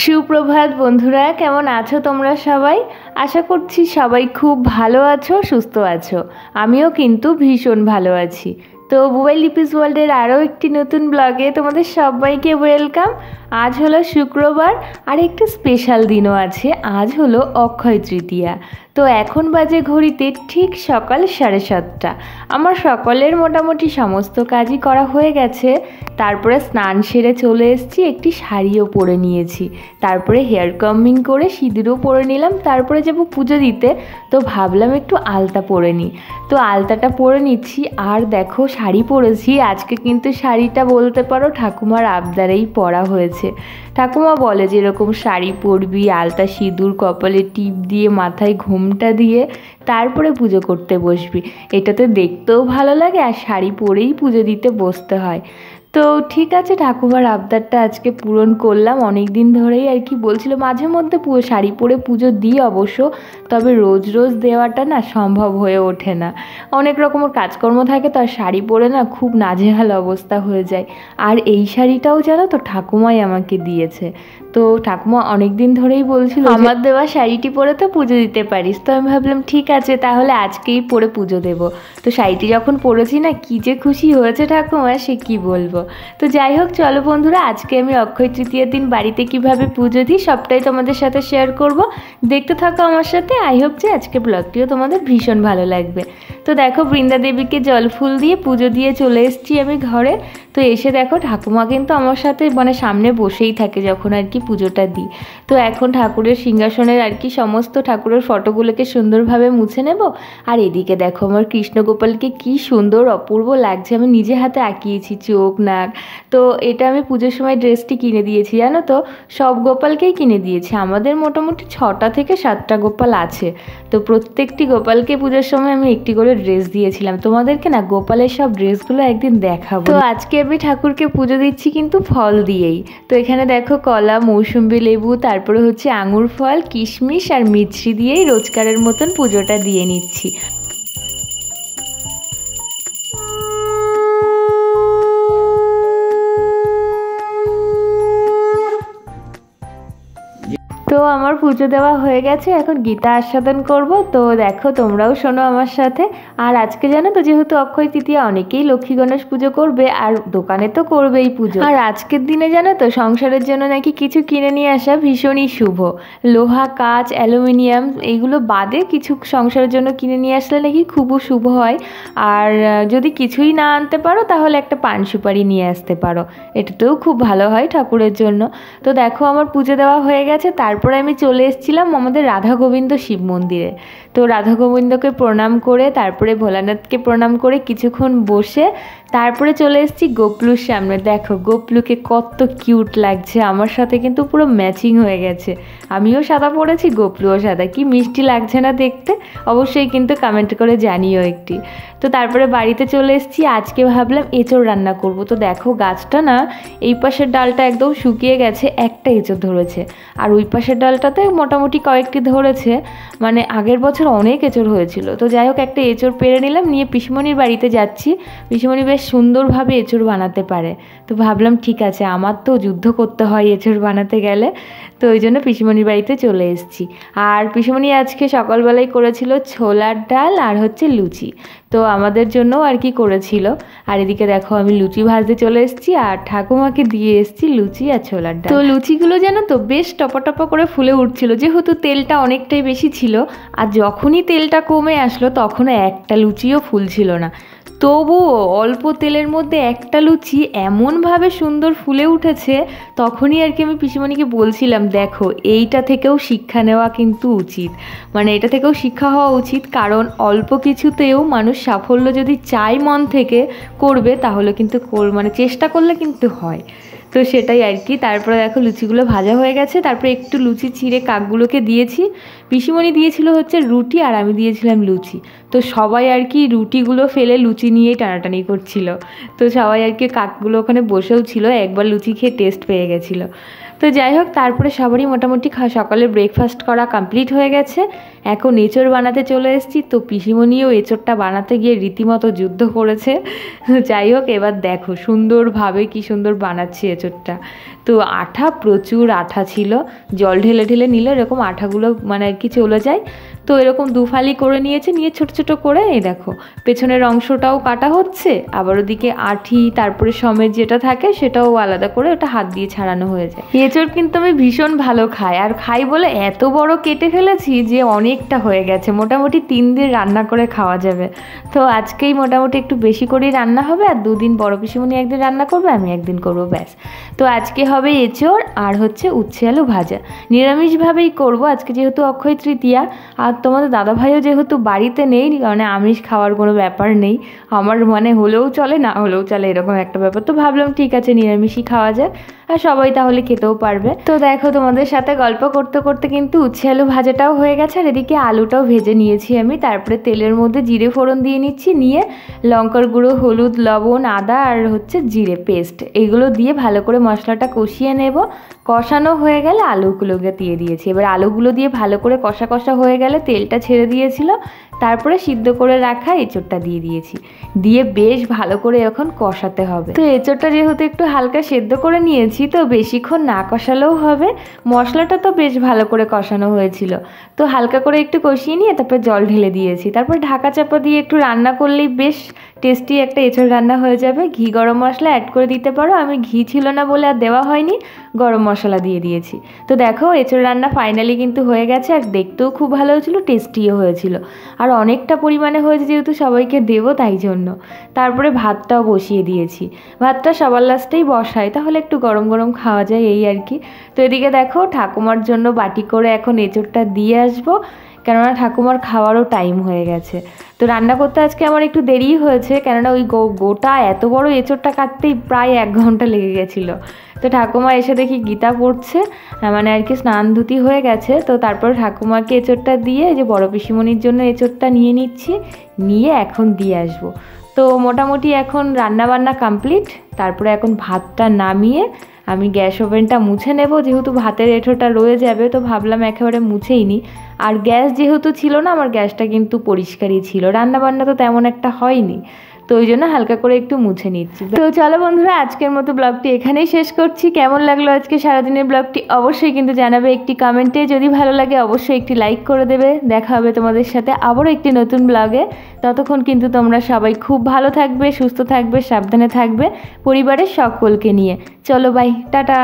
সুপ্রভাত বন্ধুরা, কেমন আছো তোমরা সবাই? আশা করছি সবাই খুব ভালো আছো, সুস্থ আছো। আমিও কিন্তু ভীষণ ভালো আছি। তো বুবাই লিপিস ওয়ার্ল্ডের আরও একটি নতুন ব্লগে তোমাদের সবাইকে ওয়েলকাম। আজ হলো শুক্রবার আর একটু স্পেশাল দিনও আছে। আজ হলো অক্ষয় তৃতীয়া। তো এখন বাজে ঘড়িতে ঠিক সকাল 7:30। আমার সকালের মোটামুটি সমস্ত কাজই করা হয়ে গেছে। তারপরে স্নান সেরে চলে এসেছি, একটি শাড়িও পরে নিয়েছি। তারপরে হেয়ার কামিং করে সিঁদুরও পরে নিলাম। তারপরে যাব পুজো দিতে, তো ভাবলাম একটু আলতা পরে নিই। তো আলতাটা পরে নিচ্ছি। আর দেখো শাড়ি পরেছি আজকে, কিন্তু শাড়িটা বলতে পারো ঠাকুমার আবদারেই পরা হয়েছে। ঠাকুমা বলে যে এরকম শাড়ি পরবি, আলতা সিঁদুর কপালে টিপ দিয়ে মাথায় ঘোমটা দিয়ে তারপরে পুজো করতে বসবি। এটাতে দেখতেও ভালো লাগে আর শাড়ি পরেই পুজো দিতে বসতে হয়। তো ঠিক আছে, ঠাকুমার আবদারটা আজকে পূরণ করলাম। অনেক দিন ধরেই আর কি বলছিল, মাঝে মধ্যে শাড়ি পরে পুজো দিই অবশ্য, তবে রোজ রোজ দেওয়াটা না সম্ভব হয়ে ওঠে না। অনেক রকমের কাজকর্ম থাকে, তো আর শাড়ি পরে না খুব নাজেহাল অবস্থা হয়ে যায়। আর এই শাড়িটাও জানো তো ঠাকুমাই আমাকে দিয়েছে। তো ঠাকুমা অনেক দিন ধরেই বলছিল আমার দেওয়া শাড়িটি পরে তো পুজো দিতে পারিস। তো আমি ভাবলাম ঠিক আছে, তাহলে আজকেই পরে পুজো দেব। তো শাড়িটি যখন পরেছি না, কী যে খুশি হয়েছে ঠাকুমা, সে কি বলবো। তো যাই হোক, চলো বন্ধুরা, আজকে আমি অক্ষয় তৃতীয়ার দিন বাড়িতে কিভাবে পুজো দিই সবটাই তোমাদের সাথে শেয়ার করব। দেখতে থাকো আমার সাথে। আই হোপ যে আজকে ব্লগটিও তোমাদের ভীষণ ভালো লাগবে। তো দেখো, বৃন্দা দেবীকে জল ফুল দিয়ে পুজো দিয়ে চলে এসেছি আমি ঘরে। তো এসে দেখো ঠাকুমা কিন্তু আমার সাথে সামনে বসেই থাকে যখন আর কি পুজোটা দিই। তো এখন ঠাকুরের সিংহাসনের আর কি সমস্ত ঠাকুরের ফটোগুলোকে সুন্দরভাবে মুছে নেব। আর এদিকে দেখো আমার কৃষ্ণগোপালকে কি সুন্দর অপূর্ব লাগছে। আমি নিজে হাতে আঁকিয়েছি চোখ নাক। তো এটা আমি পুজোর সময় ড্রেসটি কিনে দিয়েছি, জানো তো, সব গোপালকেই কিনে দিয়েছি। আমাদের মোটামুটি 6টা থেকে 7টা গোপাল আছে। তো প্রত্যেকটি গোপালকে পুজোর সময় আমি একটি করে ড্রেস দিয়েছিলাম। তোমাদেরকে না গোপালের সব ড্রেসগুলো একদিন দেখাবো। তো আজকে আমি ঠাকুরকে পুজো দিচ্ছি কিন্তু ফল দিয়েই। তো এখানে দেখো কলা, মৌসুম্বি লেবু, তারপরে হচ্ছে আঙুর ফল, কিশমিশ আর মিছরি দিয়েই রোজকারের মতন পুজোটা দিয়ে নিচ্ছি। তো আমার পুজো দেওয়া হয়ে গেছে, এখন গীতা আস্বাদন করব। তো দেখো তোমরাও শোনো আমার সাথে। আর আজকে জানো তো, যেহেতু অক্ষয় তৃতীয়া, অনেকেই লক্ষ্মী গণেশ পুজো করবে আর দোকানে তো করবেই পুজো। আর আজকের দিনে জানো তো, সংসারের জন্য নাকি কিছু কিনে নিয়ে আসা ভীষণই শুভ। লোহা, কাঁচ, অ্যালুমিনিয়াম এইগুলো বাদে কিছু সংসারের জন্য কিনে নিয়ে আসলে নাকি খুবই শুভ হয়। আর যদি কিছুই না আনতে পারো তাহলে একটা পান সুপারি নিয়ে আসতে পারো, এটাতেও খুব ভালো হয় ঠাকুরের জন্য। তো দেখো আমার পুজো দেওয়া হয়ে গেছে। তারপরে আমি চলে এসেছিলাম আমাদের রাধা গোবিন্দ শিব মন্দিরে। তো রাধা গোবিন্দকে প্রণাম করে, তারপরে ভোলানাথকে প্রণাম করে কিছুক্ষণ বসে তারপরে চলে এসেছি গোপলুর সামনে। দেখো গোপলুকে কত কিউট লাগছে, আমার সাথে কিন্তু পুরো ম্যাচিং হয়ে গেছে। আমিও সাদা পরেছি, গোপলুও সাদা। কি মিষ্টি লাগছে না দেখতে? অবশ্যই কিন্তু কমেন্ট করে জানিও একটি। তো তারপরে বাড়িতে চলে এসেছি। আজকে ভাবলাম এঁচোড় রান্না করব। তো দেখো গাছটা না, এই পাশের ডালটা একদম শুকিয়ে গেছে, একটা এঁচোড় ধরেছে। আর ওই পাশের ডালটাতে মোটামুটি কয়েকটি ধরেছে। আগের বছর অনেক এঁচোড় হয়েছিল। তো যাই হোক, একটা এঁচোড় পেরে নিলাম, নিয়ে পিসিমণির বাড়িতে যাচ্ছি। পিসিমণি বেশ সুন্দরভাবে এঁচোড় বানাতে পারে। তো ভাবলাম ঠিক আছে, আমার তো যুদ্ধ করতে হয় এঁচোড় বানাতে গেলে। তো ওই জন্য পিসিমণির বাড়িতে চলে এসেছি। আর পিসিমণি আজকে সকালবেলায় করেছিল ছোলার ডাল আর হচ্ছে লুচি। তো আমাদের জন্যও আর কি করেছিল। আর এদিকে দেখো আমি লুচি ভাজতে চলে এসেছি আর ঠাকুমাকে দিয়ে এসেছি লুচি আর ছোলার ডাল। তো লুচিগুলো জানো তো বেশ টপা টপা করে ফুলে উঠছিল, যেহেতু তেলটা অনেকটাই বেশি ছিল। আর যখনই তেলটা কমে আসলো তখনও একটা লুচিও ফুলছিল না। তবুও অল্প তেলের মধ্যে একটা লুচি এমনভাবে সুন্দর ফুলে উঠেছে, তখনই আর কি আমি পিসিমণিকে বলছিলাম দেখো এইটা থেকেও শিক্ষা নেওয়া কিন্তু উচিত। এটা থেকেও শিক্ষা হওয়া উচিত, কারণ অল্প কিছুতেও মানুষ সাফল্য যদি চায় মন থেকে করবে, তাহলে কিন্তু চেষ্টা করলে কিন্তু হয়। তো সেটাই আর কি। তারপরে দেখো লুচিগুলো ভাজা হয়ে গেছে। তারপরে একটু লুচি চিড়ে কাকগুলোকে দিয়েছি। পিসিমণি দিয়েছিল হচ্ছে রুটি আর আমি দিয়েছিলাম লুচি। তো সবাই আর কি রুটিগুলো ফেলে লুচি নিয়েই টানাটানি করছিল। তো সবাই আর কি কাকগুলো ওখানে বসেও ছিল, একবার লুচি খেয়ে টেস্ট পেয়ে গেছিলো। তো যাই হোক, তারপরে সবারই মোটামুটি সকালে ব্রেকফাস্ট করা কমপ্লিট হয়ে গেছে। এখন এঁচড় বানাতে চলে এসেছি। তো পিসিমণিও এঁচড়টা বানাতে গিয়ে রীতিমতো যুদ্ধ করেছে। যাই হোক, এবার দেখো সুন্দরভাবে কি সুন্দর বানাচ্ছি এঁচড়টা। তো আঠা, প্রচুর আঠা ছিল, জল ঢেলে ঢেলে নিলে এরকম আঠাগুলো মানে আর কি চলে যায়। তো এরকম দুফালি করে নিয়েছে, নিয়ে ছোট ছোট করে এই দেখো পেছনের অংশটাও কাটা হচ্ছে, আবার ওদিকে আঠি তারপরে সমেত যেটা থাকে সেটাও আলাদা করে ওটা হাত দিয়ে ছাড়ানো হয়ে যায়। এঁচড় কিন্তু আমি ভীষণ ভালো খাই, আর খাই বলে এত বড় কেটে ফেলেছি যে অনেকটা হয়ে গেছে, মোটামুটি 3 দিন রান্না করে খাওয়া যাবে। তো আজকেই মোটামুটি একটু বেশি করেই রান্না হবে, আর 2 দিন বড় পিসিমণি একদিন রান্না করবে, আমি একদিন করবো, ব্যাস। তো আজকে হবে এঁচড় আর হচ্ছে উচ্ছে আলু ভাজা, নিরামিষভাবেই করব আজকে যেহেতু অক্ষয় তৃতীয়া। আর তোমাদের দাদাভাইও যেহেতু বাড়িতে নেই, মানে আমিষ খাওয়ার কোনো ব্যাপার নেই আমার, মানে হলেও চলে না হলেও চলে এরকম একটা ব্যাপার। তো ভাবলাম ঠিক আছে নিরামিষই খাওয়া যায়, আর সবাই তাহলে খেতেও পারবে। তো দেখো তোমাদের সাথে গল্প করতে করতে কিন্তু উচ্ছে আলু ভাজাটাও হয়ে গেছে, আর এদিকে আলুটাও ভেজে নিয়েছি আমি। তারপরে তেলের মধ্যে জিরে ফোড়ন দিয়ে নিচ্ছি, নিয়ে লঙ্কার গুঁড়ো, হলুদ, লবণ, আদা আর হচ্ছে জিরে পেস্ট, এগুলো দিয়ে ভালো করে মশলাটা কষিয়ে নেব। কষানো হয়ে গেলে আলুগুলোকে দিয়ে দিয়েছি। এবার আলুগুলো দিয়ে ভালো করে কষা কষা হয়ে গেলে তেলটা ছেড়ে দিয়েছিল, তারপরে সিদ্ধ করে রাখা এঁচড়টা দিয়ে দিয়েছি, দিয়ে বেশ ভালো করে এখন কষাতে হবে। তো এঁচড়টা যেহেতু একটু হালকা সেদ্ধ করে নিয়েছি, তো বেশিক্ষণ না কষালেও হবে, মশলাটা তো বেশ ভালো করে কষানো হয়েছিল। তো হালকা করে একটু কষিয়ে নিয়ে তারপর জল ঢেলে দিয়েছি, তারপর ঢাকা চাপা দিয়ে একটু রান্না করলেই বেশ টেস্টি একটা এঁচড় রান্না হয়ে যাবে। ঘি গরম মশলা অ্যাড করে দিতে পারো, আমি ঘি ছিল না বলে আর দেওয়া হয়নি, গরম মশলা দিয়ে দিয়েছি। তো দেখো এঁচড় রান্না ফাইনালি কিন্তু হয়ে গেছে, আর দেখতেও খুব ভালো হয়েছিল, টেস্টিও হয়েছিল, আর অনেকটা পরিমাণে হয়েছে যেহেতু সবাইকে দেবো তাই জন্য। তারপরে ভাতটাও বসিয়ে দিয়েছি, ভাতটা সবার লাস্টেই বসাই, তাহলে একটু গরম গরম খাওয়া যায় এই আর কি। তো এদিকে দেখো ঠাকুমার জন্য বাটি করে এখন এঁচড়টা দিয়ে আসবো, কেননা ঠাকুমার খাওয়ারও টাইম হয়ে গেছে। তো রান্না করতে আজকে আমার একটু দেরিই হয়েছে, কেননা ওই গোটা এত বড় এঁচড়টা কাটতেই প্রায় 1 ঘন্টা লেগে গেছিলো। তো ঠাকুমা এসে দেখি গীতা পড়ছে, মানে আর কি স্নান ধুতি হয়ে গেছে। তো তারপর ঠাকুমাকে এঁচড়টা দিয়ে যে বড় পিসিমণির জন্য এঁচড়টা নিয়ে নিচ্ছি, নিয়ে এখন দিয়ে আসবো। তো মোটামুটি এখন রান্নাবান্না কমপ্লিট। তারপরে এখন ভাতটা নামিয়ে আমি গ্যাস ওভেনটা মুছে নেব, যেহেতু ভাতের এঁঠোটা রয়ে যাবে, তো ভাবলাম একেবারে মুছেই নিই। আর গ্যাস যেহেতু ছিল না, আমার গ্যাসটা কিন্তু পরিষ্কারই ছিল, রান্নাবান্না তো তেমন একটা হয়নি, তো ওই জন্য হালকা করে একটু মুছে নিচ্ছি। তো চলো বন্ধুরা, আজকের মতো ব্লগটি এখানেই শেষ করছি। কেমন লাগলো আজকে সারাদিনের ব্লগটি অবশ্যই কিন্তু জানাবে একটি কমেন্টে, যদি ভালো লাগে অবশ্যই একটি লাইক করে দেবে। দেখা হবে তোমাদের সাথে আবারও একটি নতুন ব্লগে। ততক্ষণ কিন্তু তোমরা সবাই খুব ভালো থাকবে, সুস্থ থাকবে, সাবধানে থাকবে পরিবারের সকলকে নিয়ে। চলো বাই, টাটা।